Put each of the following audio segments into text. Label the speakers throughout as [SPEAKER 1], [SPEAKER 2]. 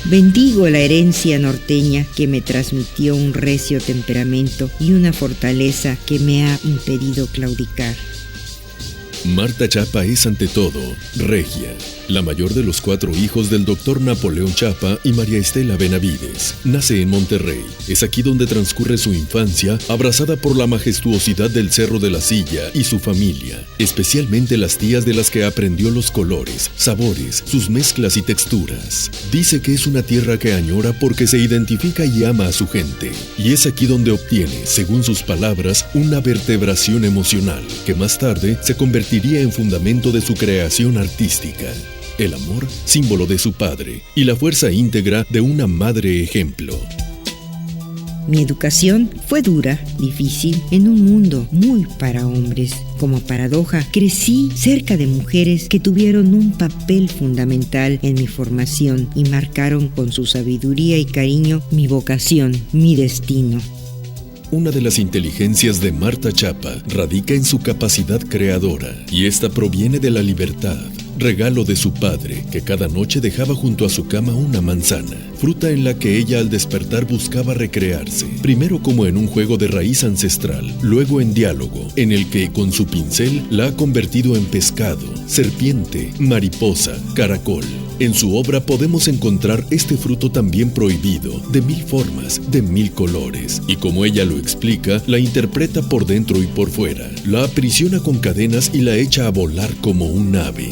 [SPEAKER 1] Bendigo la herencia norteña que me transmitió un recio temperamento y una fortaleza que me ha impedido claudicar.
[SPEAKER 2] Marta Chapa es ante todo regia, la mayor de los 4 hijos del doctor Napoleón Chapa y María Estela Benavides. Nace en Monterrey. Es aquí donde transcurre su infancia, abrazada por la majestuosidad del Cerro de la Silla y su familia, especialmente las tías de las que aprendió los colores, sabores, sus mezclas y texturas. Dice que es una tierra que añora porque se identifica y ama a su gente. Y es aquí donde obtiene, según sus palabras, una vertebración emocional, que más tarde se convertiría en fundamento de su creación artística. El amor, símbolo de su padre, y la fuerza íntegra de una madre ejemplo.
[SPEAKER 1] Mi educación fue dura, difícil, en un mundo muy para hombres. Como paradoja, crecí cerca de mujeres que tuvieron un papel fundamental en mi formación y marcaron con su sabiduría y cariño mi vocación, mi destino.
[SPEAKER 2] Una de las inteligencias de Marta Chapa radica en su capacidad creadora, y esta proviene de la libertad, regalo de su padre, que cada noche dejaba junto a su cama una manzana, fruta en la que ella al despertar buscaba recrearse, primero como en un juego de raíz ancestral, luego en diálogo, en el que con su pincel la ha convertido en pescado, serpiente, mariposa, caracol. En su obra podemos encontrar este fruto también prohibido, de 1000 formas, de 1000 colores, y como ella lo explica, la interpreta por dentro y por fuera, la aprisiona con cadenas y la echa a volar como un ave.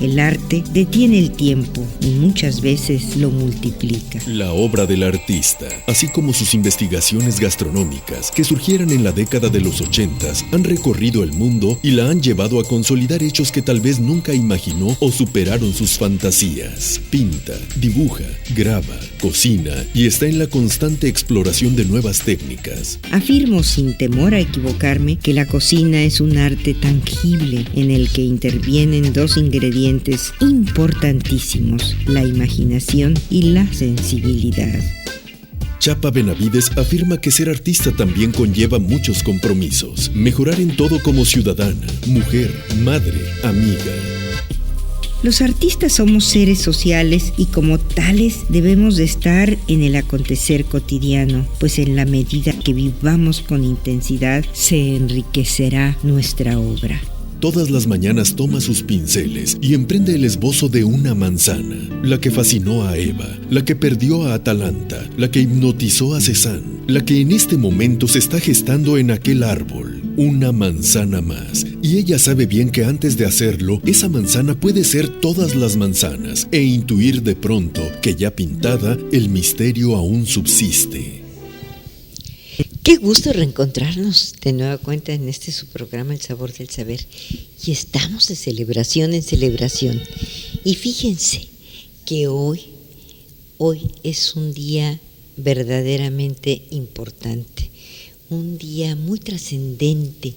[SPEAKER 1] El arte detiene el tiempo y muchas veces lo multiplica.
[SPEAKER 2] La obra del artista, así como sus investigaciones gastronómicas, que surgieron en la década de los 80s, han recorrido el mundo y la han llevado a consolidar hechos que tal vez nunca imaginó o superaron sus fantasías. Pinta, dibuja, graba, cocina y está en la constante exploración de nuevas técnicas.
[SPEAKER 1] Afirmo sin temor a equivocarme que la cocina es un arte tangible en el que intervienen 2 ingredientes importantísimos, la imaginación y la sensibilidad.
[SPEAKER 2] Chapa Benavides afirma que ser artista también conlleva muchos compromisos. Mejorar en todo como ciudadana, mujer, madre, amiga.
[SPEAKER 1] Los artistas somos seres sociales y como tales debemos de estar en el acontecer cotidiano, pues en la medida que vivamos con intensidad se enriquecerá nuestra obra.
[SPEAKER 2] Todas las mañanas toma sus pinceles y emprende el esbozo de una manzana, la que fascinó a Eva, la que perdió a Atalanta, la que hipnotizó a Cézanne, la que en este momento se está gestando en aquel árbol. Una manzana más, y ella sabe bien que antes de hacerlo, esa manzana puede ser todas las manzanas, e intuir de pronto que ya pintada, el misterio aún subsiste.
[SPEAKER 3] Qué gusto reencontrarnos de nueva cuenta en este su programa El Sabor del Saber. Y estamos de celebración en celebración. Y fíjense que hoy es un día verdaderamente importante, un día muy trascendente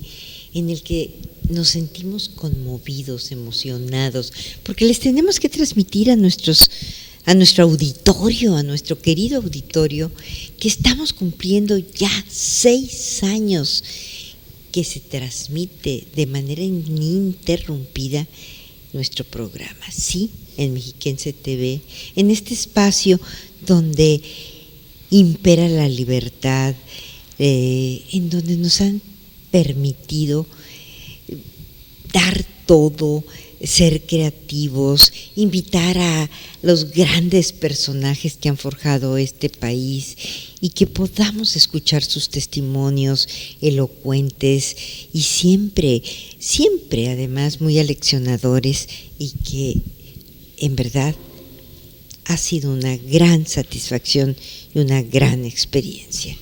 [SPEAKER 3] en el que nos sentimos conmovidos, emocionados, porque les tenemos que transmitir a nuestro auditorio, a nuestro querido auditorio, que estamos cumpliendo ya 6 años que se transmite de manera ininterrumpida nuestro programa, sí, en Mexiquense TV, en este espacio donde impera la libertad, en donde nos han permitido dar todo, ser creativos, invitar a los grandes personajes que han forjado este país y que podamos escuchar sus testimonios elocuentes y siempre además muy aleccionadores, y que en verdad ha sido una gran satisfacción y una gran experiencia.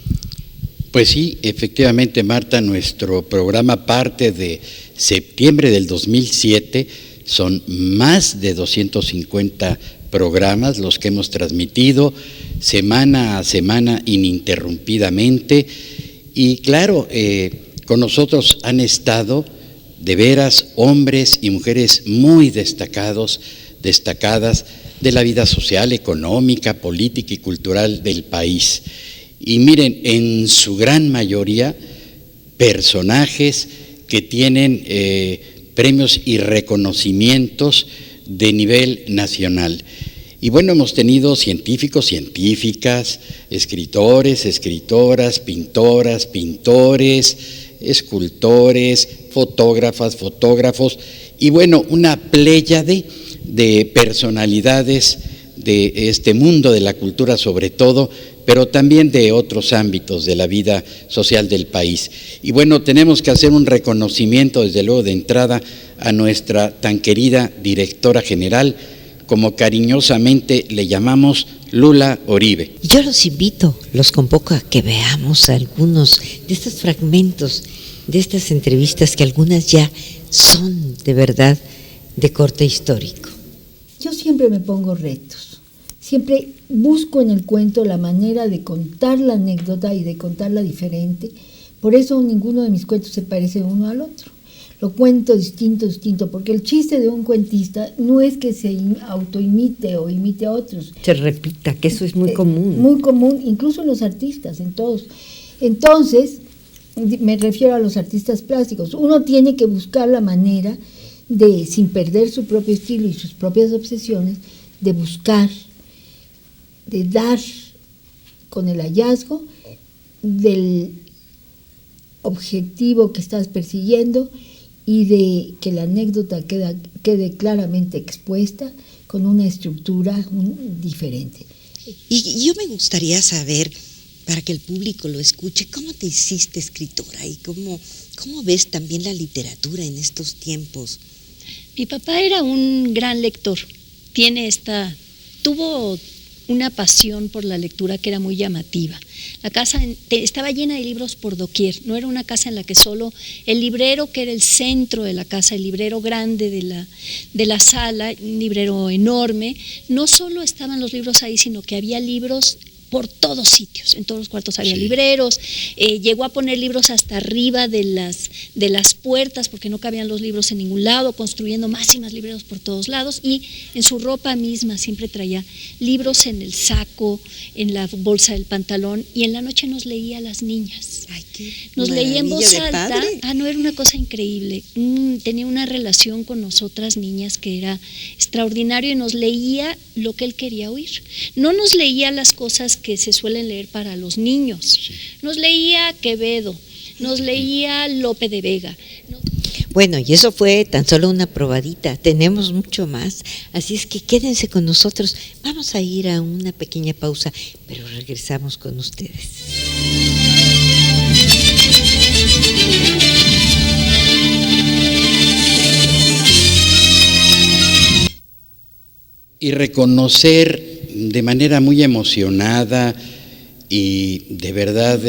[SPEAKER 4] Pues sí, efectivamente, Marta, nuestro programa parte de septiembre del 2007, son más de 250 programas los que hemos transmitido semana a semana ininterrumpidamente, y claro, con nosotros han estado de veras hombres y mujeres muy destacadas de la vida social, económica, política y cultural del país. Y miren, en su gran mayoría, personajes que tienen premios y reconocimientos de nivel nacional. Y bueno, hemos tenido científicos, científicas, escritores, escritoras, pintoras, pintores, escultores, fotógrafas, fotógrafos, y bueno, una pléyade de personalidades de este mundo de la cultura sobre todo, pero también de otros ámbitos de la vida social del país. Y bueno, tenemos que hacer un reconocimiento desde luego de entrada a nuestra tan querida directora general, como cariñosamente le llamamos, Lula Oribe.
[SPEAKER 3] Yo los invito, los convoco a que veamos algunos de estos fragmentos, de estas entrevistas que algunas ya son de verdad de corte histórico.
[SPEAKER 5] Yo siempre me pongo retos, siempre busco en el cuento la manera de contar la anécdota y de contarla diferente, por eso ninguno de mis cuentos se parece uno al otro. Lo cuento distinto, porque el chiste de un cuentista no es que se autoimite o imite a otros.
[SPEAKER 3] Se repita, que eso es muy común.
[SPEAKER 5] Muy común, incluso en los artistas, en todos. Entonces, me refiero a los artistas plásticos. Uno tiene que buscar la manera de, sin perder su propio estilo y sus propias obsesiones, de buscar, de dar con el hallazgo del objetivo que estás persiguiendo y de que la anécdota quede claramente expuesta con una estructura diferente.
[SPEAKER 6] Y yo me gustaría saber, para que el público lo escuche, ¿cómo te hiciste escritora y cómo ves también la literatura en estos tiempos?
[SPEAKER 7] Mi papá era un gran lector, tuvo una pasión por la lectura que era muy llamativa. La casa estaba llena de libros por doquier, no era una casa en la que solo el librero, que era el centro de la casa, el librero grande de la sala, un librero enorme, no solo estaban los libros ahí, sino que había libros por todos sitios, en todos los cuartos había libreros, llegó a poner libros hasta arriba de las puertas porque no cabían los libros en ningún lado, construyendo más y más libreros por todos lados, y en su ropa misma siempre traía libros en el saco, en la bolsa del pantalón, y en la noche nos leía a las niñas.
[SPEAKER 6] Ay,
[SPEAKER 7] nos leía en voz alta.
[SPEAKER 6] Padre.
[SPEAKER 7] No, era una cosa increíble. Tenía una relación con nosotras niñas que era extraordinario y nos leía lo que él quería oír. No nos leía las cosas que se suelen leer para los niños. Nos leía Quevedo, nos leía Lope de Vega.
[SPEAKER 3] Bueno, y eso fue tan solo una probadita, tenemos mucho más, así es que quédense con nosotros. Vamos a ir a una pequeña pausa, pero regresamos con ustedes.
[SPEAKER 4] Y reconocer de manera muy emocionada y de verdad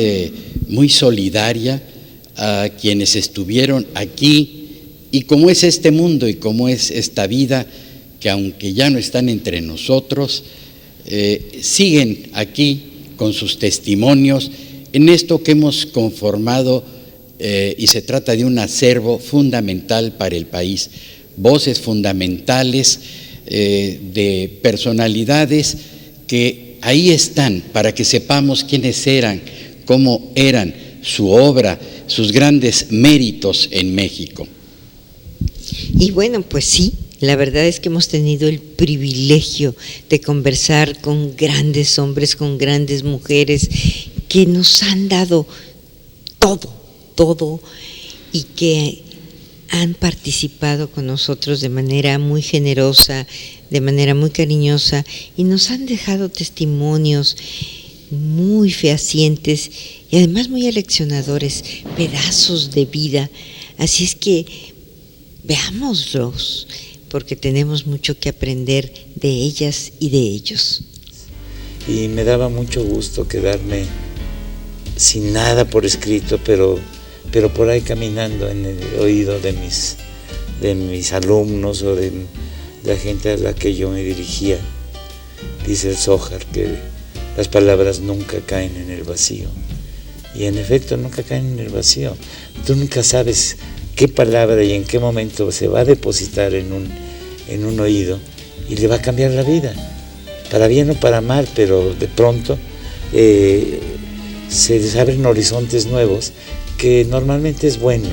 [SPEAKER 4] muy solidaria a quienes estuvieron aquí, y cómo es este mundo y cómo es esta vida, que aunque ya no están entre nosotros, siguen aquí con sus testimonios en esto que hemos conformado, y se trata de un acervo fundamental para el país, voces fundamentales de personalidades que ahí están para que sepamos quiénes eran, cómo eran, su obra, sus grandes méritos en México.
[SPEAKER 3] Y bueno, pues sí, la verdad es que hemos tenido el privilegio de conversar con grandes hombres, con grandes mujeres que nos han dado todo, y que han participado con nosotros de manera muy generosa, de manera muy cariñosa, y nos han dejado testimonios muy fehacientes y además muy aleccionadores, pedazos de vida. Así es que veámoslos, porque tenemos mucho que aprender de ellas y de ellos.
[SPEAKER 8] Y me daba mucho gusto quedarme sin nada por escrito, pero por ahí caminando en el oído de mis alumnos o de la gente a la que yo me dirigía. Dice el Zójar que las palabras nunca caen en el vacío. Y en efecto nunca caen en el vacío. Tú nunca sabes qué palabra y en qué momento se va a depositar en un oído y le va a cambiar la vida, para bien o para mal, pero de pronto se les abren horizontes nuevos, que normalmente es bueno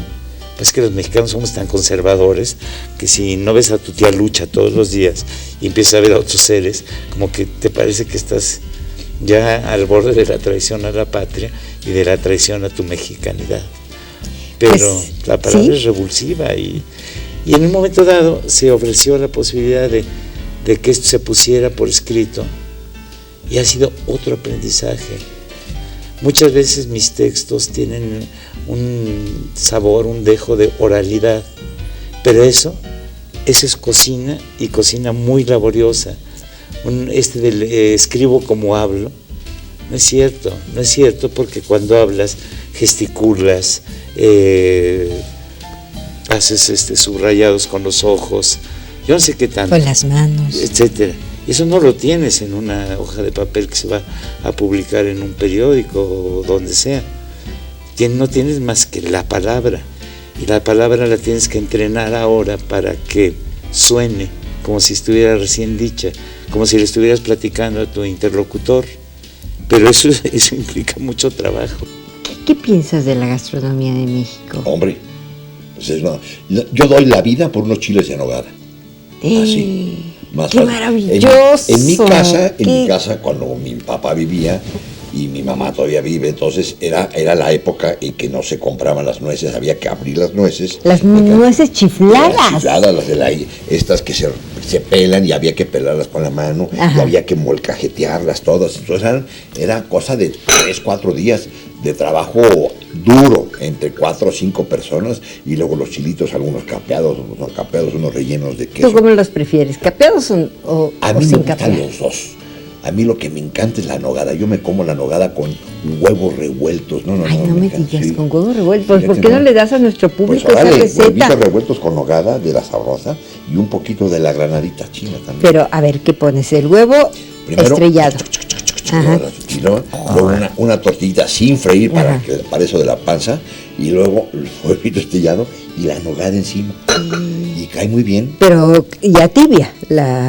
[SPEAKER 8] Es que los mexicanos somos tan conservadores que si no ves a tu tía Lucha todos los días y empiezas a ver a otros seres, como que te parece que estás ya al borde de la traición a la patria y de la traición a tu mexicanidad. Pero
[SPEAKER 3] Pues,
[SPEAKER 8] la palabra
[SPEAKER 3] sí.
[SPEAKER 8] es revulsiva y en un momento dado se ofreció la posibilidad de que esto se pusiera por escrito y ha sido otro aprendizaje. Muchas veces mis textos tienen un sabor, un dejo de oralidad, pero eso es cocina y cocina muy laboriosa. Escribo como hablo, no es cierto porque cuando hablas gesticulas, haces subrayados con los ojos, yo no sé qué tanto,
[SPEAKER 3] Con las manos.
[SPEAKER 8] etcétera. Eso no lo tienes en una hoja de papel que se va a publicar en un periódico o donde sea. No tienes más que la palabra, y la palabra la tienes que entrenar ahora para que suene como si estuviera recién dicha, como si le estuvieras platicando a tu interlocutor. Pero eso implica mucho trabajo.
[SPEAKER 3] ¿Qué piensas de la gastronomía de México?
[SPEAKER 9] Hombre, pues yo doy la vida por unos chiles de nogada. Así. Más
[SPEAKER 3] ¡Qué
[SPEAKER 9] fácil.
[SPEAKER 3] maravilloso!
[SPEAKER 9] En mi casa, cuando mi papá vivía y mi mamá todavía vive, entonces era la época en que no se compraban las nueces, había que abrir las nueces.
[SPEAKER 3] Las nueces
[SPEAKER 9] Las
[SPEAKER 3] chifladas.
[SPEAKER 9] chifladas, estas que se pelan y había que pelarlas con la mano.
[SPEAKER 3] Ajá.
[SPEAKER 9] Y había que molcajetearlas todas. Entonces era cosa de 3, 4 días de trabajo duro entre 4 o 5 personas, y luego los chilitos, algunos capeados, otros no capeados, unos rellenos de queso.
[SPEAKER 3] ¿Tú cómo los prefieres? ¿Capeados o
[SPEAKER 9] A mí me
[SPEAKER 3] sin
[SPEAKER 9] gustan
[SPEAKER 3] capear?
[SPEAKER 9] los dos. A mí lo que me encanta es la nogada. Yo me como la nogada con huevos revueltos. No,
[SPEAKER 3] Ay, no me
[SPEAKER 9] encanta,
[SPEAKER 3] digas,
[SPEAKER 9] sí.
[SPEAKER 3] con huevos revueltos.
[SPEAKER 9] Fíjate,
[SPEAKER 3] ¿Por qué no le das a nuestro
[SPEAKER 9] Pues
[SPEAKER 3] público esa
[SPEAKER 9] órale,
[SPEAKER 3] receta?
[SPEAKER 9] huevitos revueltos con nogada de la sabrosa y un poquito de la granadita china también.
[SPEAKER 3] Pero, a ver, ¿qué pones? El huevo
[SPEAKER 9] Primero,
[SPEAKER 3] estrellado. Ajá.
[SPEAKER 9] Y luego una tortillita sin freír para eso de la panza, y luego el huevito estrellado y la nogada encima. Y cae muy bien.
[SPEAKER 3] Pero ya tibia.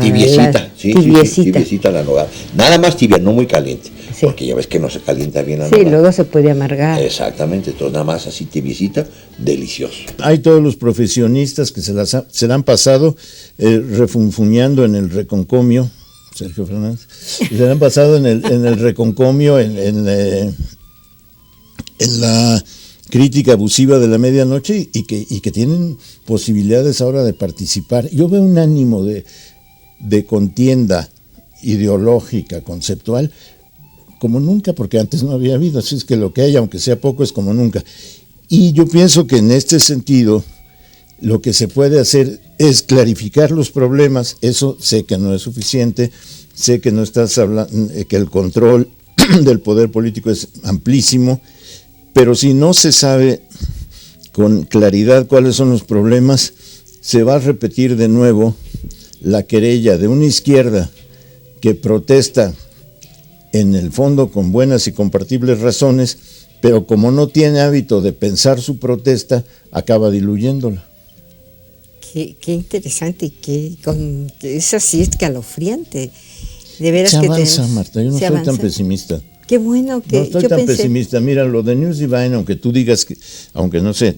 [SPEAKER 9] Tibiecita, sí,
[SPEAKER 3] tibiecita.
[SPEAKER 9] tibiecita la nogada. Nada más tibia, no muy caliente.
[SPEAKER 3] Sí.
[SPEAKER 9] Porque ya ves que no se calienta bien la
[SPEAKER 3] Sí,
[SPEAKER 9] nogada.
[SPEAKER 3] luego se puede amargar.
[SPEAKER 9] Exactamente, entonces nada más así tibiecita, delicioso.
[SPEAKER 10] Hay todos los profesionistas que se la han pasado refunfuñando en el reconcomio, Sergio Fernández, y se la han pasado en el reconcomio, en la crítica abusiva de la medianoche, y que tienen posibilidades ahora de participar. Yo veo un ánimo de contienda ideológica, conceptual, como nunca, porque antes no había habido, así es que lo que hay, aunque sea poco, es como nunca. Y yo pienso que en este sentido lo que se puede hacer es clarificar los problemas. Eso sé que no es suficiente, sé que no estás hablando, que el control del poder político es amplísimo, pero si no se sabe con claridad cuáles son los problemas, se va a repetir de nuevo la querella de una izquierda que protesta en el fondo con buenas y compartibles razones, pero como no tiene hábito de pensar su protesta, acaba diluyéndola.
[SPEAKER 3] Qué interesante y que es así escalofriante. De veras
[SPEAKER 10] Se
[SPEAKER 3] que
[SPEAKER 10] avanza,
[SPEAKER 3] tenemos-
[SPEAKER 10] Marta, yo no
[SPEAKER 3] se
[SPEAKER 10] soy
[SPEAKER 3] avanza.
[SPEAKER 10] tan pesimista.
[SPEAKER 3] Qué bueno que
[SPEAKER 10] No estoy
[SPEAKER 3] yo
[SPEAKER 10] tan
[SPEAKER 3] pensé.
[SPEAKER 10] pesimista. Mira, lo de News Divine, aunque tú digas que, aunque no se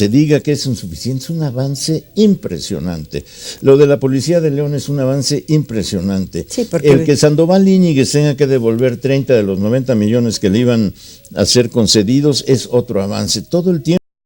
[SPEAKER 10] diga que es insuficiente, es un avance impresionante. Lo de la Policía de León es un avance impresionante.
[SPEAKER 3] Sí, porque
[SPEAKER 10] el que Sandoval Íñiguez tenga que devolver 30 de los 90 millones que le iban a ser concedidos es otro avance. Todo el tiempo